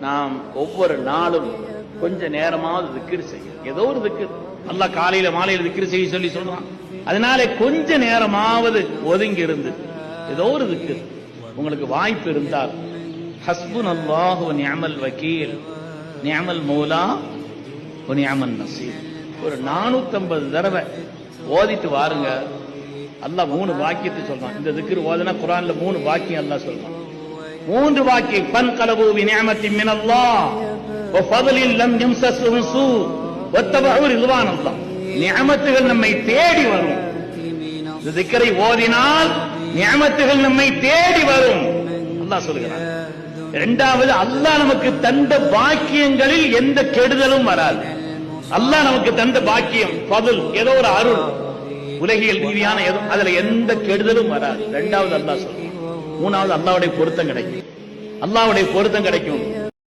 நாம் ஒவ்வொரு நாளும் கொஞ்ச நேரமாவது திக்ர் செய்யும். ஏதோ ஒரு திக்ர் அல்லாஹ் காலையில மாலையில திக்ர் செய்ய சொல்லி சொல்றான். அதனால கொஞ்ச நேரமாவது ஒதுங்கி இருந்து ஏதோ ஒரு திக்ர் உங்களுக்கு வாய்ப்பு இருந்தால் ஹஸ்புனல்லாஹு வ நிஅமல் வக்கீல் நிஅமல் மௌலா வ நிஅமன் நஸீர் ஒரு 450 தடவை ஓதிட்டு வாருங்க. அல்லாஹ் 3 வாக்கியத்தை சொல்றான். இந்த திக்ர் ஓதுனா குர்ஆன்ல 3 வாக்கியம் அல்லாஹ் சொல்றான். 3 வாக்கியம் ஃபன்கலபு பிநிஅமத்தின் மினல்லாஹ் வ ஃபضலின் லம் யம்ஸஸ்ஹும் ஸூ வத்தபஉ ரிضவானல்லாஹ். நிஅமத்துகள் நம்மை தேடி வரும். இந்த திக்ரை ஓதினால் நிஅமத்துகள் நம்மை தேடி வரும் அல்லாஹ் சொல்கிறான். இரண்டாவது, அல்லாஹ் நமக்கு தந்த பாக்கியங்களில் எந்த கெடுதலும் வராது. அல்லாஹ் நமக்கு தந்த பாக்கியம் ஃபضல், ஏதோ ஒரு அருள், உலகியல் ரீதியான அதுல எந்த கெடுதலும் வராது. இரண்டாவது அல்லாஹ் சொல்றான். மூணாவது அல்லாஹ்வுடைய பொருத்தம் கிடைக்கும். அல்லாஹ்வுடைய பொருத்தம் கிடைக்கும்.